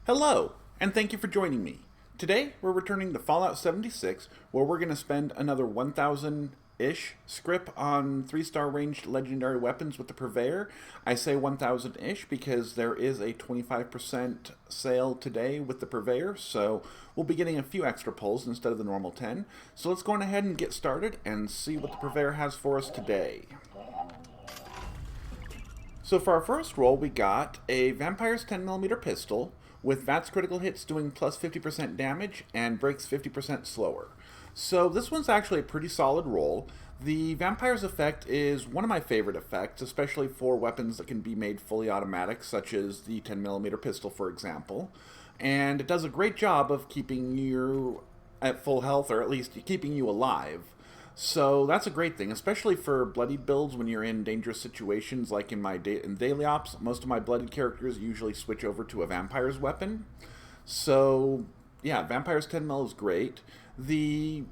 Hello, and thank you for joining me. Today, we're returning to Fallout 76, where we're going to spend another 1,000-ish scrip on 3-star ranged legendary weapons with the Purveyor. I say 1,000-ish because there is a 25% sale today with the Purveyor, so we'll be getting a few extra pulls instead of the normal 10. So let's go on ahead and get started and see what the Purveyor has for us today. So for our first roll, we got a Vampire's 10mm pistol, with VATS critical hits doing plus 50% damage and breaks 50% slower. So this one's actually a pretty solid roll. The Vampire's effect is one of my favorite effects, especially for weapons that can be made fully automatic, such as the 10mm pistol, for example. And it does a great job of keeping you at full health, or at least keeping you alive. So that's a great thing, especially for bloodied builds when you're in dangerous situations like in my daily ops. Most of my bloodied characters usually switch over to a vampire's weapon. So yeah, Vampire's 10mm is great. The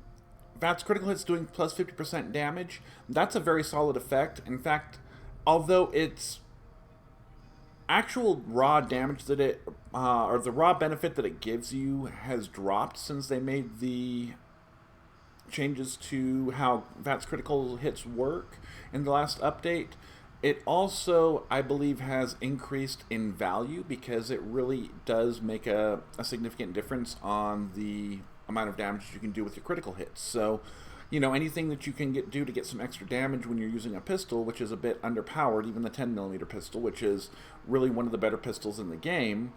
VATS critical hits doing plus 50% damage. That's a very solid effect. In fact, although it's actual raw damage that it, or the raw benefit that it gives you has dropped since they made the changes to how VATS critical hits work in the last update. It also, I believe, has increased in value because it really does make a significant difference on the amount of damage you can do with your critical hits. So, you know, anything that you can do to get some extra damage when you're using a pistol, which is a bit underpowered, even the 10mm pistol, which is really one of the better pistols in the game,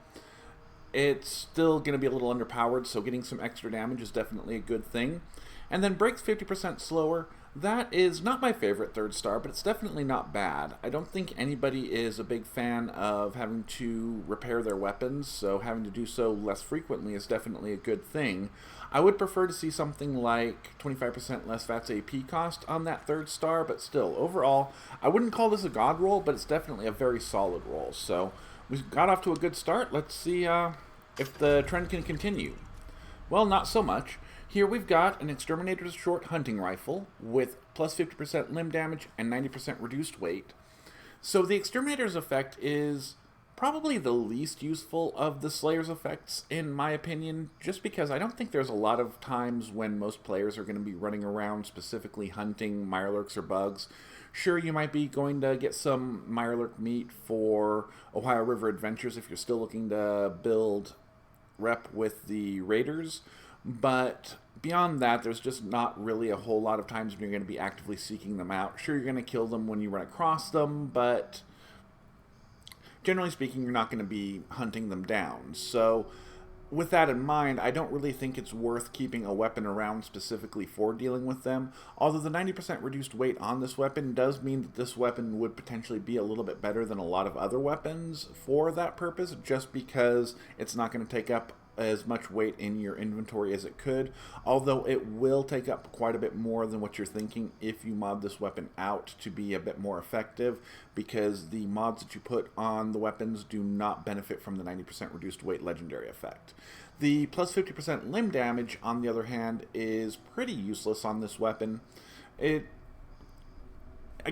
it's still going to be a little underpowered, so getting some extra damage is definitely a good thing. And then breaks 50% slower. That is not my favorite 3rd star, but it's definitely not bad. I don't think anybody is a big fan of having to repair their weapons, so having to do so less frequently is definitely a good thing. I would prefer to see something like 25% less VATS AP cost on that 3rd star, but still, overall, I wouldn't call this a god roll, but it's definitely a very solid roll. So we got off to a good start. Let's see if the trend can continue. Well, not so much. Here we've got an Exterminator's short hunting rifle with plus 50% limb damage and 90% reduced weight. So the Exterminator's effect is probably the least useful of the Slayer's effects, in my opinion, just because I don't think there's a lot of times when most players are going to be running around specifically hunting Mirelurks or bugs. Sure, you might be going to get some Mirelurk meat for Ohio River Adventures if you're still looking to build rep with the Raiders, but beyond that, there's just not really a whole lot of times when you're going to be actively seeking them out. Sure, you're going to kill them when you run across them, but generally speaking, you're not going to be hunting them down. So with that in mind, I don't really think it's worth keeping a weapon around specifically for dealing with them, although the 90% reduced weight on this weapon does mean that this weapon would potentially be a little bit better than a lot of other weapons for that purpose, just because it's not going to take up as much weight in your inventory as it could, although it will take up quite a bit more than what you're thinking if you mod this weapon out to be a bit more effective, because the mods that you put on the weapons do not benefit from the 90% reduced weight legendary effect. The plus 50% limb damage, on the other hand, is pretty useless on this weapon. I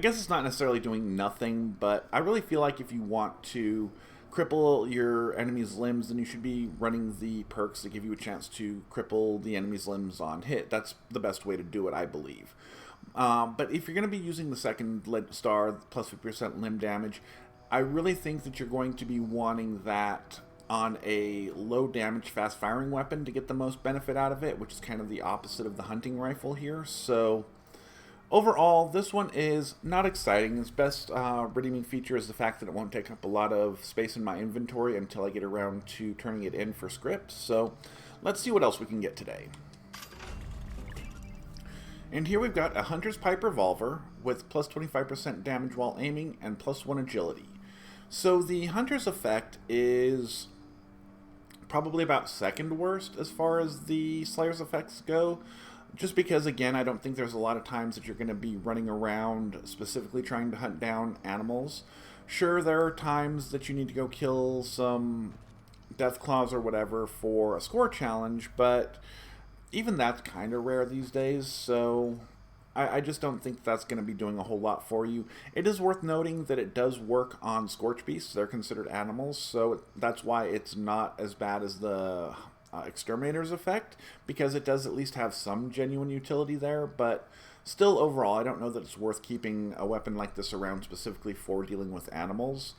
guess it's not necessarily doing nothing, but I really feel like if you want to cripple your enemy's limbs, then you should be running the perks that give you a chance to cripple the enemy's limbs on hit. That's the best way to do it, I believe. But if you're going to be using the 2nd star, plus 50% limb damage, I really think that you're going to be wanting that on a low damage, fast firing weapon to get the most benefit out of it, which is kind of the opposite of the hunting rifle here. So overall, this one is not exciting. Its best redeeming feature is the fact that it won't take up a lot of space in my inventory until I get around to turning it in for Scrip. So let's see what else we can get today. And here we've got a Hunter's Pipe Revolver with plus 25% damage while aiming and plus 1 agility. So the Hunter's effect is probably about 2nd worst as far as the Slayer's effects go. Just because, again, I don't think there's a lot of times that you're going to be running around specifically trying to hunt down animals. Sure, there are times that you need to go kill some Deathclaws or whatever for a score challenge, but even that's kind of rare these days, so I just don't think that's going to be doing a whole lot for you. It is worth noting that it does work on scorch beasts. They're considered animals, so that's why it's not as bad as the exterminator's effect, because it does at least have some genuine utility there, but still overall I don't know that it's worth keeping a weapon like this around specifically for dealing with animals.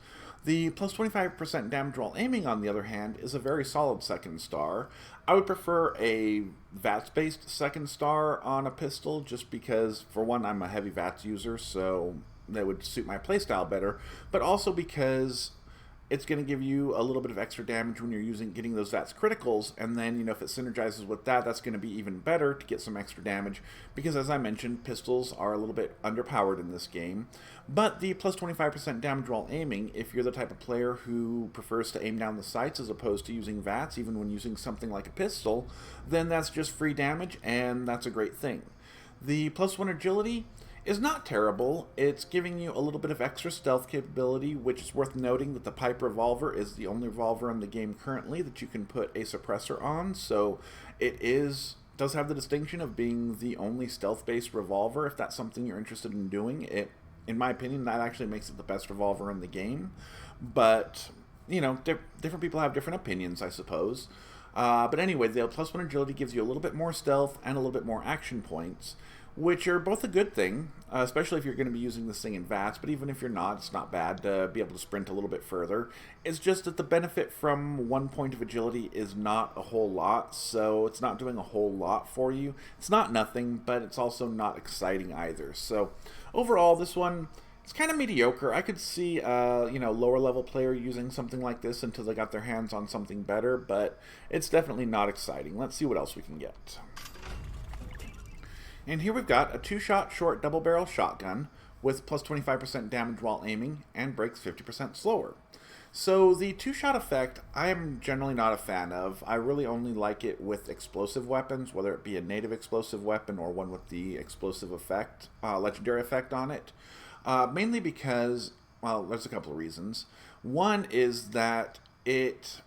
The plus 25% damage while aiming, on the other hand, is a very solid second star. I would prefer a VATS-based second star on a pistol, just because, for one, I'm a heavy VATS user, so that would suit my playstyle better, but also because it's going to give you a little bit of extra damage when you're getting those VATS criticals, and then, if it synergizes with that, that's going to be even better to get some extra damage, because as I mentioned, pistols are a little bit underpowered in this game. But the plus 25% damage while aiming, if you're the type of player who prefers to aim down the sights as opposed to using VATS, even when using something like a pistol, then that's just free damage, and that's a great thing. The plus 1 agility is not terrible. It's giving you a little bit of extra stealth capability, which is worth noting that the pipe revolver is the only revolver in the game currently that you can put a suppressor on, so it does have the distinction of being the only stealth-based revolver. If that's something you're interested in doing, in my opinion, that actually makes it the best revolver in the game. But, different people have different opinions, I suppose. But anyway, the plus 1 agility gives you a little bit more stealth and a little bit more action points, which are both a good thing, especially if you're going to be using this thing in VATS, but even if you're not, it's not bad to be able to sprint a little bit further. It's just that the benefit from 1 point of agility is not a whole lot, so it's not doing a whole lot for you. It's not nothing, but it's also not exciting either. So overall, this one, it's kind of mediocre. I could see lower level player using something like this until they got their hands on something better, but it's definitely not exciting. Let's see what else we can get. And here we've got a 2-shot short double-barrel shotgun with plus 25% damage while aiming and breaks 50% slower. So the 2-shot effect, I am generally not a fan of. I really only like it with explosive weapons, whether it be a native explosive weapon or one with the explosive effect, legendary effect on it. Mainly because, well, there's a couple of reasons. One is that it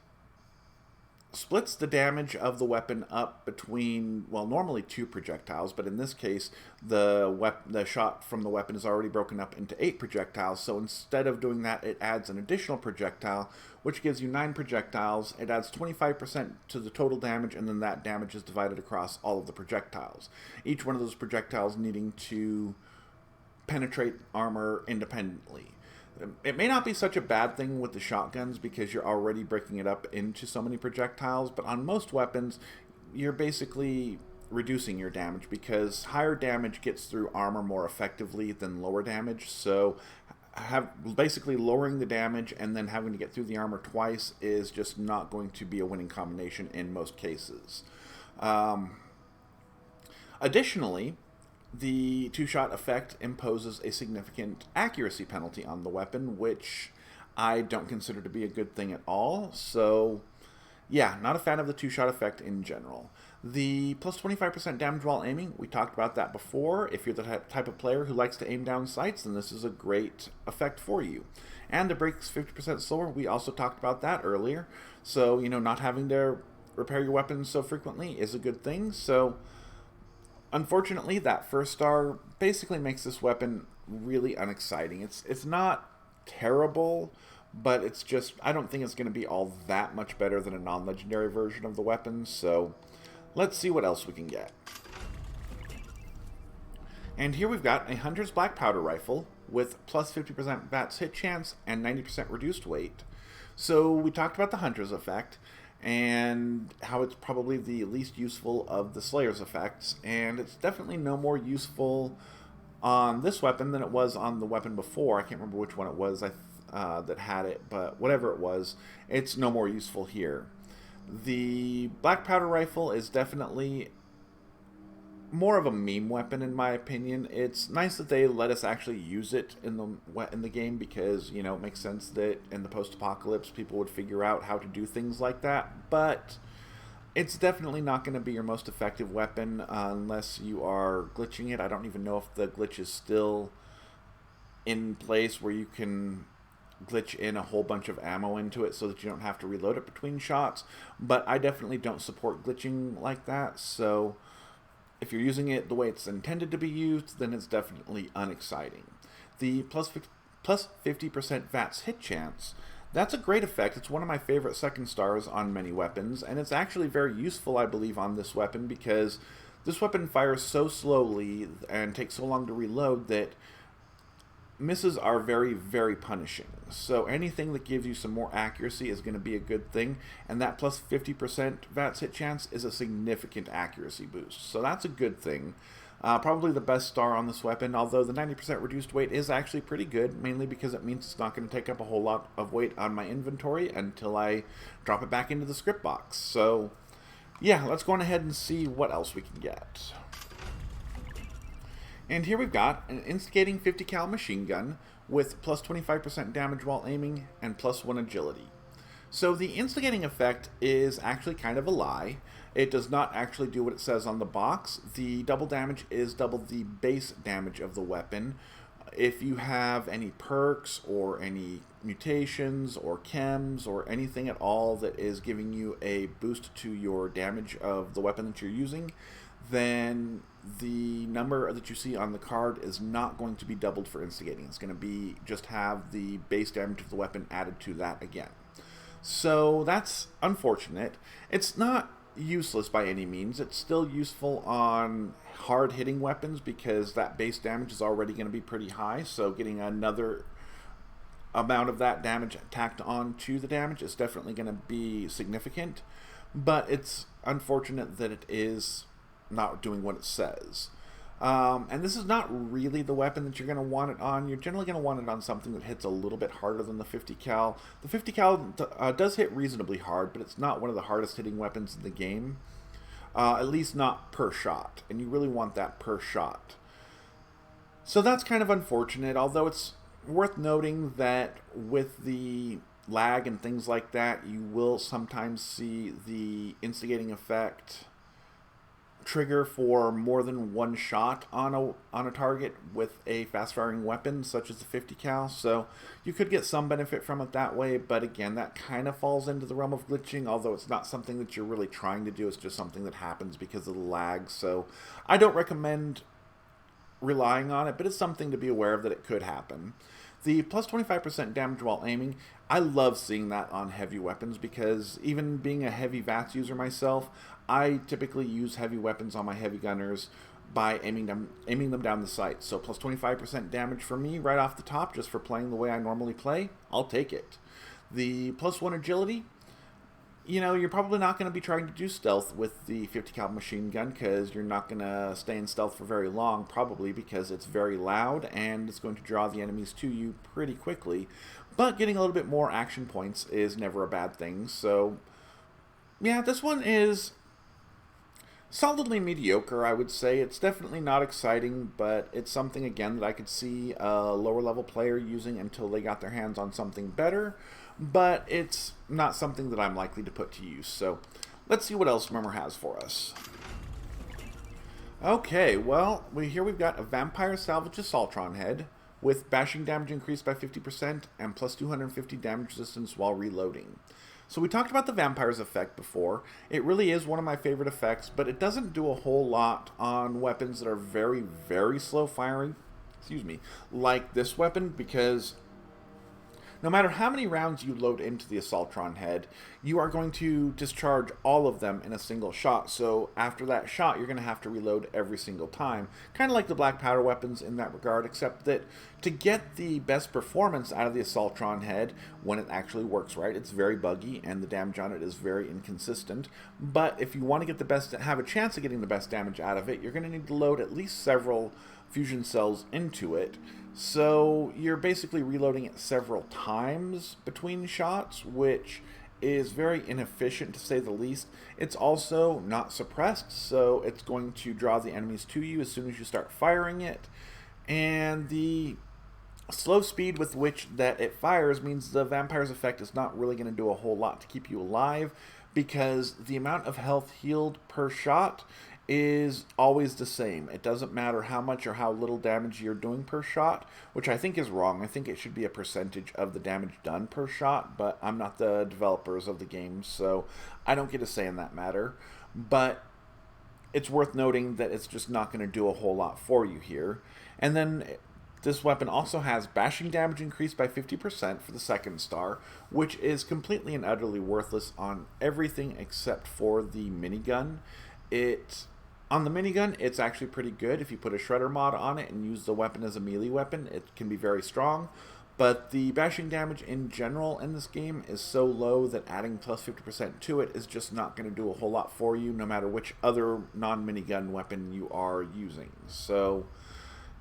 splits the damage of the weapon up between, well, normally 2 projectiles, but in this case, the shot from the weapon is already broken up into 8 projectiles, so instead of doing that, it adds an additional projectile, which gives you 9 projectiles. It adds 25% to the total damage, and then that damage is divided across all of the projectiles. Each one of those projectiles needing to penetrate armor independently. It may not be such a bad thing with the shotguns because you're already breaking it up into so many projectiles, but on most weapons, you're basically reducing your damage because higher damage gets through armor more effectively than lower damage, so basically lowering the damage and then having to get through the armor twice is just not going to be a winning combination in most cases. Additionally, the 2-shot effect imposes a significant accuracy penalty on the weapon, which I don't consider to be a good thing at all. So, yeah, not a fan of the 2-shot effect in general. The plus 25% damage while aiming, we talked about that before. If you're the type of player who likes to aim down sights, then this is a great effect for you. And it breaks 50% slower, we also talked about that earlier. So, not having to repair your weapons so frequently is a good thing. So, unfortunately, that first star basically makes this weapon really unexciting. It's not terrible, but it's just, I don't think it's going to be all that much better than a non-legendary version of the weapon, so let's see what else we can get. And here we've got a Hunter's Black Powder Rifle with plus 50% VATS hit chance and 90% reduced weight. So we talked about the Hunter's effect and how it's probably the least useful of the Slayer's effects, and it's definitely no more useful on this weapon than it was on the weapon before. I can't remember which one it was that had it, but whatever it was, it's no more useful here. The Black Powder Rifle is definitely more of a meme weapon in my opinion. It's nice that they let us actually use it in the game because, it makes sense that in the post-apocalypse people would figure out how to do things like that, but it's definitely not going to be your most effective weapon unless you are glitching it. I don't even know if the glitch is still in place where you can glitch in a whole bunch of ammo into it so that you don't have to reload it between shots, but I definitely don't support glitching like that, so if you're using it the way it's intended to be used, then it's definitely unexciting. The plus 50% VATS hit chance, that's a great effect. It's one of my favorite second stars on many weapons, and it's actually very useful, I believe, on this weapon because this weapon fires so slowly and takes so long to reload that misses are very, very punishing. So anything that gives you some more accuracy is going to be a good thing, and that plus 50% VATS hit chance is a significant accuracy boost. So that's a good thing. Probably the best star on this weapon, although the 90% reduced weight is actually pretty good, mainly because it means it's not going to take up a whole lot of weight on my inventory until I drop it back into the script box. So yeah, let's go on ahead and see what else we can get. And here we've got an instigating 50 cal machine gun with plus 25% damage while aiming and plus 1 agility. So the instigating effect is actually kind of a lie. It does not actually do what it says on the box. The double damage is double the base damage of the weapon. If you have any perks or any mutations or chems or anything at all that is giving you a boost to your damage of the weapon that you're using, then the number that you see on the card is not going to be doubled for instigating. It's going to be just have the base damage of the weapon added to that again. So that's unfortunate. It's not useless by any means. It's still useful on hard hitting weapons because that base damage is already going to be pretty high, so getting another amount of that damage tacked on to the damage is definitely going to be significant, but it's unfortunate that it is not doing what it says. And this is not really the weapon that you're going to want it on. You're generally going to want it on something that hits a little bit harder than the 50 cal. The 50 cal does hit reasonably hard, but it's not one of the hardest hitting weapons in the game. At least not per shot, and you really want that per shot. So that's kind of unfortunate, although it's worth noting that with the lag and things like that, you will sometimes see the instigating effect trigger for more than one shot on a target with a fast firing weapon such as the 50 cal, so you could get some benefit from it that way, but again, that kind of falls into the realm of glitching, although it's not something that you're really trying to do. It's just something that happens because of the lag, so I don't recommend relying on it, but it's something to be aware of that it could happen. The plus 25% damage while aiming, I love seeing that on heavy weapons because even being a heavy VATS user myself, I typically use heavy weapons on my heavy gunners by aiming them down the sight. So plus 25% damage for me right off the top just for playing the way I normally play, I'll take it. The plus 1 agility, you know, you're probably not going to be trying to do stealth with the 50 cal machine gun because you're not going to stay in stealth for very long, probably because it's very loud and it's going to draw the enemies to you pretty quickly. But getting a little bit more action points is never a bad thing. So yeah, this one is solidly mediocre, I would say. It's definitely not exciting, but it's something, again, that I could see a lower level player using until they got their hands on something better, but it's not something that I'm likely to put to use. So let's see what else Murmur has for us. Okay, well, here we've got a Vampire Salvage Assaultron head with bashing damage increased by 50% and plus 250 damage resistance while reloading. So we talked about the Vampire's effect before. It really is one of my favorite effects, but it doesn't do a whole lot on weapons that are very, very slow firing, like this weapon, because no matter how many rounds you load into the Assaultron head, you are going to discharge all of them in a single shot. So after that shot, you're going to have to reload every single time. Kind of like the black powder weapons in that regard, except that to get the best performance out of the Assaultron head, when it actually works right, it's very buggy and the damage on it is very inconsistent. But if you want to get the best, have a chance of getting the best damage out of it, you're going to need to load at least several fusion cells into it. So you're basically reloading it several times between shots, which is very inefficient to say the least. It's also not suppressed, so it's going to draw the enemies to you as soon as you start firing it. And the slow speed with which that it fires means the Vampire's effect is not really going to do a whole lot to keep you alive, because the amount of health healed per shot is always the same. It doesn't matter how much or how little damage you're doing per shot, which I think is wrong. I think it should be a percentage of the damage done per shot, but I'm not the developers of the game, so I don't get a say in that matter. But it's worth noting that it's just not going to do a whole lot for you here. And then this weapon also has bashing damage increased by 50% for the second star, which is completely and utterly worthless on everything except for the minigun. On the minigun, it's actually pretty good. If you put a shredder mod on it and use the weapon as a melee weapon, it can be very strong. But the bashing damage in general in this game is so low that adding plus 50% to it is just not going to do a whole lot for you, no matter which other non-minigun weapon you are using. So,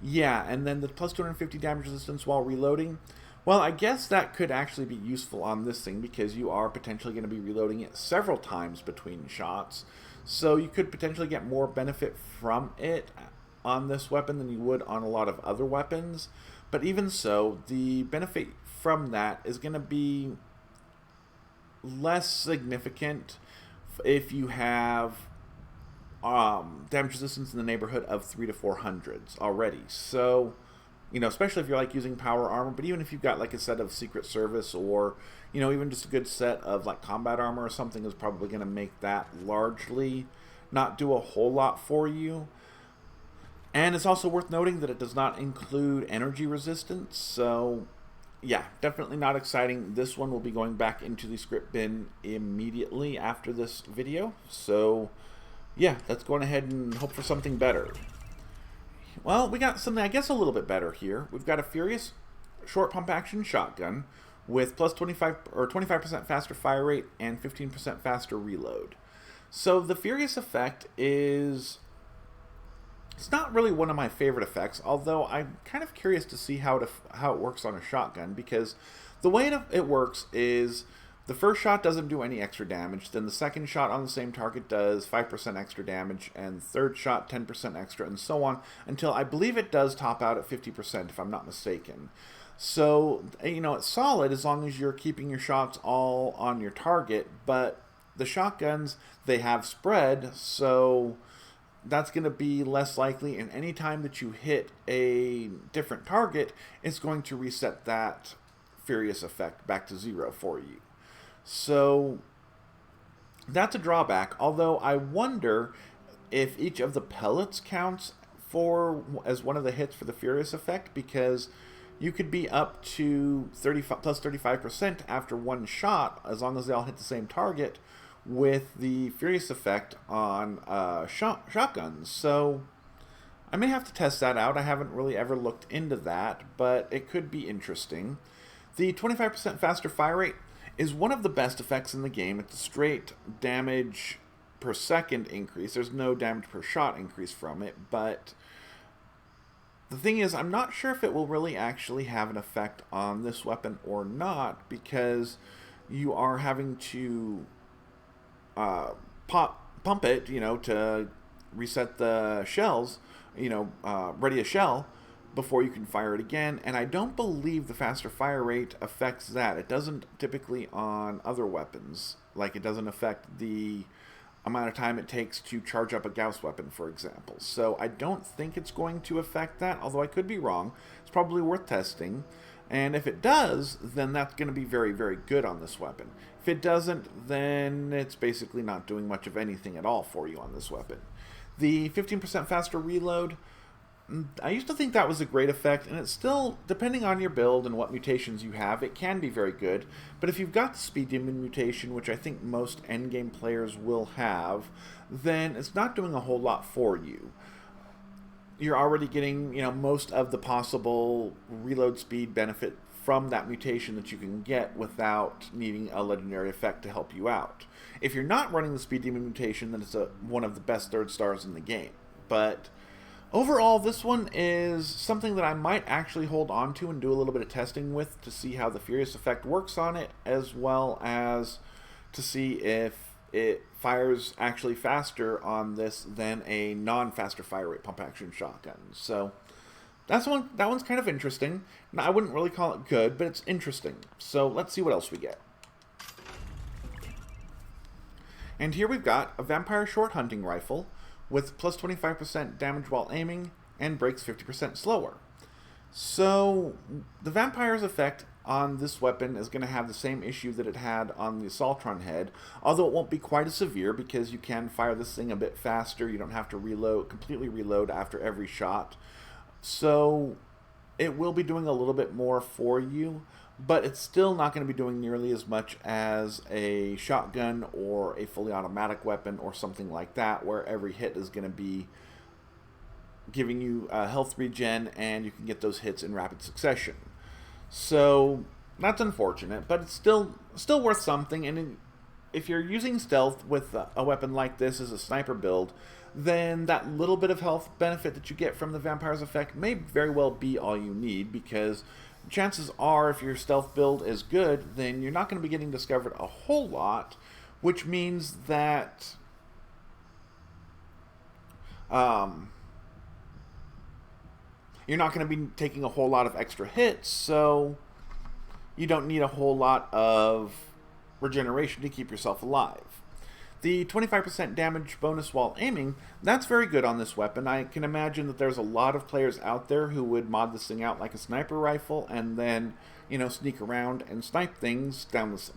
yeah, and then the plus 250 damage resistance while reloading. Well, I guess that could actually be useful on this thing because you are potentially going to be reloading it several times between shots. So you could potentially get more benefit from it on this weapon than you would on a lot of other weapons. But even so, the benefit from that is going to be less significant if you have damage resistance in the neighborhood of 300 to 400s already. So, you know, especially if you're like using power armor, but even if you've got like a set of Secret Service or, you know, even just a good set of like combat armor or something is probably going to make that largely not do a whole lot for you. And it's also worth noting that it does not include energy resistance, so yeah, definitely not exciting. This one will be going back into the script bin immediately after this video, so yeah, let's go ahead and hope for something better. Well, we got something I guess a little bit better here. We've got a Furious short pump action shotgun with plus 25% faster fire rate and 15% faster reload. So the Furious effect is... it's not really one of my favorite effects, although I'm kind of curious to see how it works on a shotgun, because the way it works is the first shot doesn't do any extra damage, then the second shot on the same target does 5% extra damage, and third shot 10% extra, and so on, until I believe it does top out at 50%, if I'm not mistaken. So, you know, it's solid as long as you're keeping your shots all on your target, but the shotguns, they have spread, so that's going to be less likely, and any time that you hit a different target, it's going to reset that Furious effect back to 0 for you. So that's a drawback, although I wonder if each of the pellets counts as one of the hits for the Furious effect, because you could be up to plus 35% after one shot, as long as they all hit the same target, with the Furious effect on shotguns. So I may have to test that out. I haven't really ever looked into that, but it could be interesting. The 25% faster fire rate is one of the best effects in the game. It's a straight damage per second increase. There's no damage per shot increase from it, but the thing is, I'm not sure if it will really actually have an effect on this weapon or not, because you are having to pump it, you know, to reset the shells, you know, ready a shell before you can fire it again. And I don't believe the faster fire rate affects that. It doesn't typically on other weapons. Like, it doesn't affect the amount of time it takes to charge up a Gauss weapon, for example. So I don't think it's going to affect that, although I could be wrong. It's probably worth testing. And if it does, then that's going to be very, very good on this weapon. If it doesn't, then it's basically not doing much of anything at all for you on this weapon. The 15% faster reload, I used to think that was a great effect, and it's still, depending on your build and what mutations you have, it can be very good. But if you've got the Speed Demon mutation, which I think most endgame players will have, then it's not doing a whole lot for you. You're already getting, you know, most of the possible reload speed benefit from that mutation that you can get without needing a legendary effect to help you out. If you're not running the Speed Demon mutation, then it's one of the best third stars in the game. But overall, this one is something that I might actually hold on to and do a little bit of testing with to see how the Furious effect works on it, as well as to see if it fires actually faster on this than a non-faster fire rate pump action shotgun. So that one's kind of interesting. Now, I wouldn't really call it good, but it's interesting. So let's see what else we get. And here we've got a Vampire short hunting rifle with plus 25% damage while aiming and breaks 50% slower. So the Vampire's effect on this weapon is going to have the same issue that it had on the Assaultron head, although it won't be quite as severe because you can fire this thing a bit faster. You don't have to completely reload after every shot. So it will be doing a little bit more for you, but it's still not going to be doing nearly as much as a shotgun or a fully automatic weapon or something like that, where every hit is going to be giving you health regen and you can get those hits in rapid succession. So that's unfortunate, but it's still worth something. And if you're using stealth with a weapon like this as a sniper build, then that little bit of health benefit that you get from the vampire's effect may very well be all you need, because chances are if your stealth build is good, then you're not going to be getting discovered a whole lot, which means that you're not going to be taking a whole lot of extra hits, so you don't need a whole lot of regeneration to keep yourself alive. The 25% damage bonus while aiming, that's very good on this weapon. I can imagine that there's a lot of players out there who would mod this thing out like a sniper rifle and then, sneak around and snipe things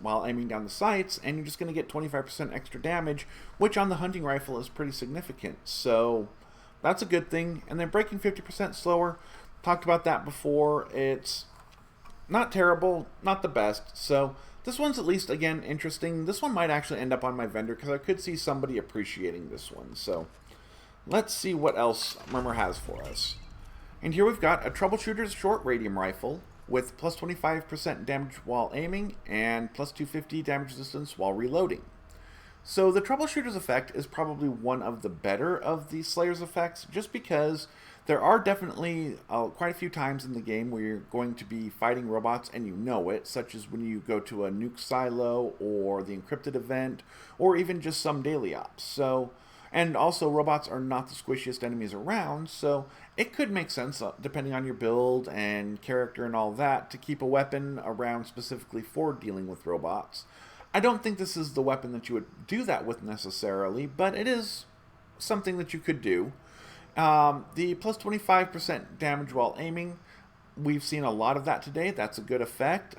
while aiming down the sights, and you're just going to get 25% extra damage, which on the hunting rifle is pretty significant. So that's a good thing. And then breaking 50% slower, talked about that before. It's not terrible, not the best. So this one's at least, again, interesting. This one might actually end up on my vendor because I could see somebody appreciating this one. So let's see what else Murmur has for us. And here we've got a Troubleshooter's Short Radium Rifle with plus 25% damage while aiming and plus 250 damage resistance while reloading. So the Troubleshooter's effect is probably one of the better of the Slayer's effects, just because there are definitely quite a few times in the game where you're going to be fighting robots and you know it, such as when you go to a nuke silo or the encrypted event or even just some daily ops. So, and also robots are not the squishiest enemies around, so it could make sense, depending on your build and character and all that, to keep a weapon around specifically for dealing with robots. I don't think this is the weapon that you would do that with necessarily, but it is something that you could do. The plus 25% damage while aiming, we've seen a lot of that today. That's a good effect,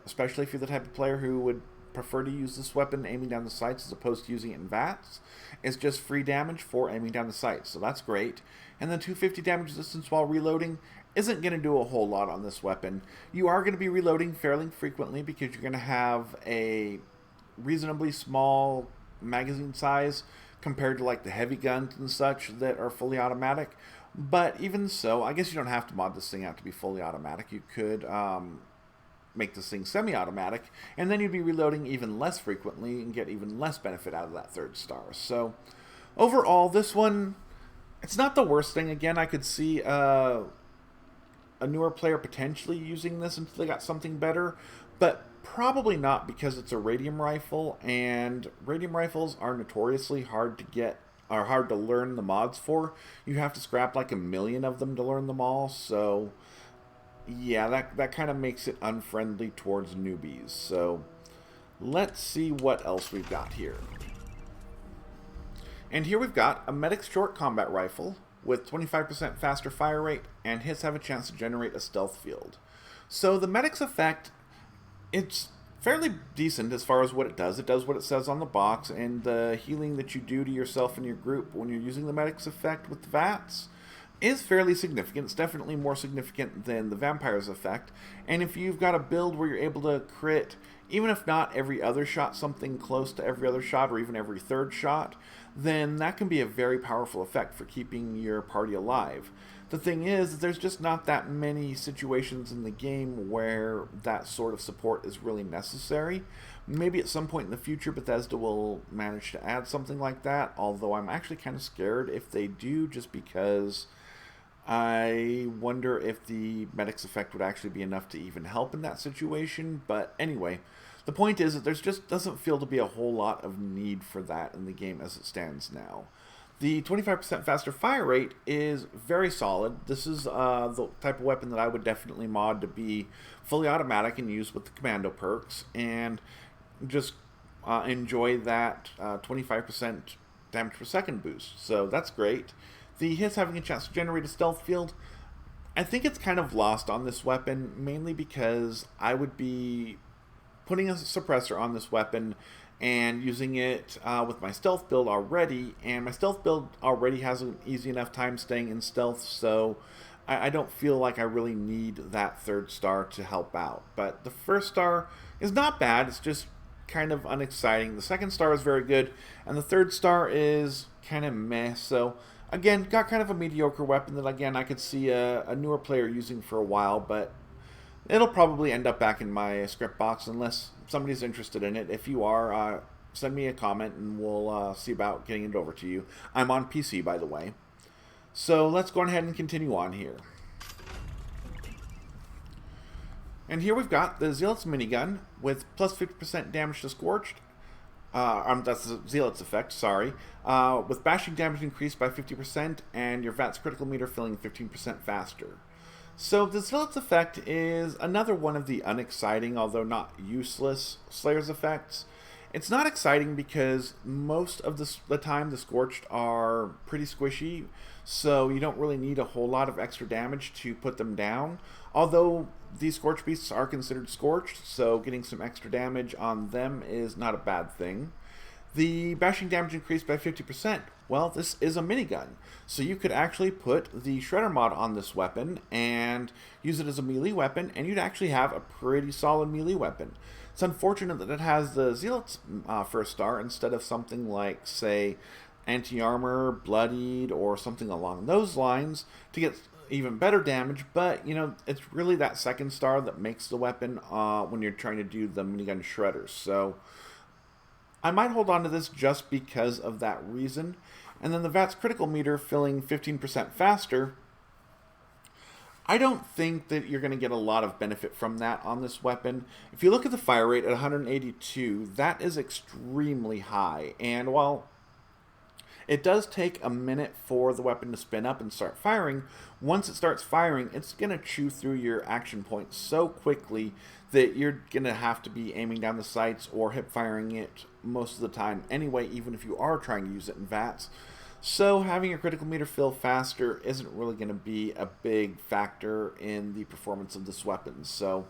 especially if you're the type of player who would prefer to use this weapon aiming down the sights as opposed to using it in VATS. It's just free damage for aiming down the sights, so that's great. And then 250 damage resistance while reloading isn't going to do a whole lot on this weapon. You are going to be reloading fairly frequently because you're going to have a reasonably small magazine size compared to like the heavy guns and such that are fully automatic. But even so, I guess you don't have to mod this thing out to be fully automatic. You could make this thing semi-automatic, and then you'd be reloading even less frequently and get even less benefit out of that third star. So overall, this one, it's not the worst thing. Again, I could see a newer player potentially using this until they got something better, but probably not, because it's a radium rifle, and radium rifles are notoriously hard to get, or hard to learn the mods for. You have to scrap like 1 million of them to learn them all, so yeah, that kind of makes it unfriendly towards newbies. So let's see what else we've got here. And here we've got a Medic's Short Combat Rifle with 25% faster fire rate, and hits have a chance to generate a stealth field. So the Medic's effect, it's fairly decent as far as what it does. It does what it says on the box, and the healing that you do to yourself and your group when you're using the Medic's effect with the VATS is fairly significant. It's definitely more significant than the Vampire's effect. And if you've got a build where you're able to crit, even if not every other shot, something close to every other shot or even every third shot, then that can be a very powerful effect for keeping your party alive. The thing is, there's just not that many situations in the game where that sort of support is really necessary. Maybe at some point in the future Bethesda will manage to add something like that, although I'm actually kind of scared if they do, just because I wonder if the Medic's effect would actually be enough to even help in that situation. But anyway, the point is that there's just doesn't feel to be a whole lot of need for that in the game as it stands now. The 25% faster fire rate is very solid. This is the type of weapon that I would definitely mod to be fully automatic and use with the commando perks, and just enjoy that 25% damage per second boost. So that's great. The hits having a chance to generate a stealth field, I think it's kind of lost on this weapon, mainly because I would be putting a suppressor on this weapon and using it with my stealth build already, and my stealth build already has an easy enough time staying in stealth, so I don't feel like I really need that third star to help out. But the first star is not bad, it's just kind of unexciting. The second star is very good, and the third star is kind of meh, so again, got kind of a mediocre weapon that, again, I could see a newer player using for a while, but it'll probably end up back in my script box unless somebody's interested in it. If you are, send me a comment and we'll see about getting it over to you. I'm on PC, by the way. So let's go ahead and continue on here. And here we've got the Zealot's minigun with plus 50% damage to Scorched. That's the Zealot's effect, sorry. With bashing damage increased by 50% and your VATS critical meter filling 15% faster. So the Zealot's effect is another one of the unexciting, although not useless, Slayer's effects. It's not exciting because most of the time the Scorched are pretty squishy, so you don't really need a whole lot of extra damage to put them down. Although these Scorched beasts are considered scorched, so getting some extra damage on them is not a bad thing. The bashing damage increased by 50%. Well, this is a minigun, so you could actually put the Shredder mod on this weapon and use it as a melee weapon, and you'd actually have a pretty solid melee weapon. It's unfortunate that it has the Zealot's first star instead of something like, say, Anti-Armor, Bloodied, or something along those lines to get even better damage, but, you know, it's really that second star that makes the weapon when you're trying to do the minigun shredders, so I might hold on to this just because of that reason. And then the VATS critical meter filling 15% faster. I don't think that you're going to get a lot of benefit from that on this weapon. If you look at the fire rate at 182, that is extremely high. And while it does take a minute for the weapon to spin up and start firing, once it starts firing, it's going to chew through your action points so quickly that you're going to have to be aiming down the sights or hip firing it most of the time anyway, even if you are trying to use it in VATS. So having your critical meter fill faster isn't really going to be a big factor in the performance of this weapon. So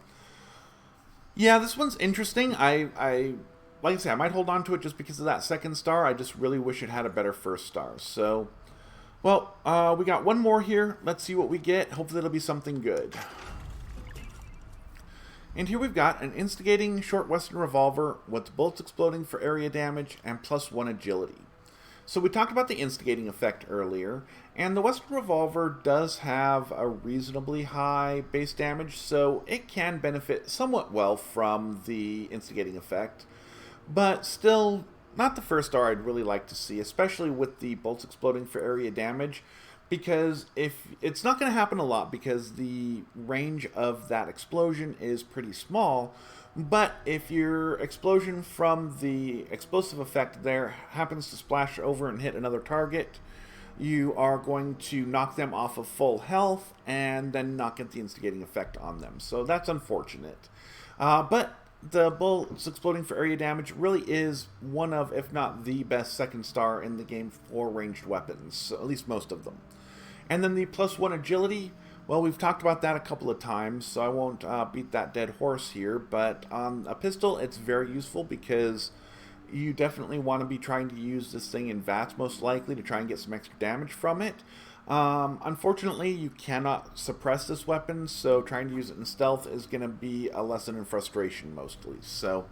yeah, this one's interesting. Like I say, I might hold on to it just because of that second star. I just really wish it had a better first star. So, well, we got one more here. Let's see what we get. Hopefully it'll be something good. And here we've got an instigating short Western revolver with bullets exploding for area damage and +1 agility. So we talked about the instigating effect earlier, and the Western revolver does have a reasonably high base damage, so it can benefit somewhat well from the instigating effect. But still, not the first star I'd really like to see, especially with the bolts exploding for area damage, because if it's not going to happen a lot because the range of that explosion is pretty small, but if your explosion from the explosive effect there happens to splash over and hit another target, you are going to knock them off of full health and then not get the instigating effect on them. So that's unfortunate. But the bullets exploding for area damage really is one of, if not the best second star in the game for ranged weapons, so at least most of them. And then the +1 agility, well, we've talked about that a couple of times, so I won't beat that dead horse here, but on a pistol, it's very useful because you definitely want to be trying to use this thing in VATS, most likely, to try and get some extra damage from it. Unfortunately, you cannot suppress this weapon, so trying to use it in stealth is going to be a lesson in frustration, mostly. So,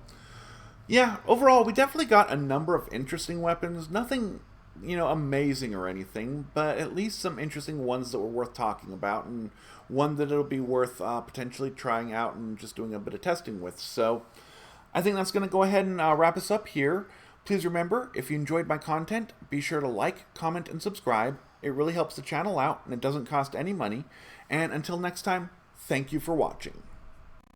yeah, overall, we definitely got a number of interesting weapons. Nothing, you know, amazing or anything, but at least some interesting ones that were worth talking about, and one that it'll be worth potentially trying out and just doing a bit of testing with. So, I think that's going to go ahead and wrap us up here. Please remember, if you enjoyed my content, be sure to like, comment, and subscribe. It really helps the channel out, and it doesn't cost any money. And until next time, thank you for watching.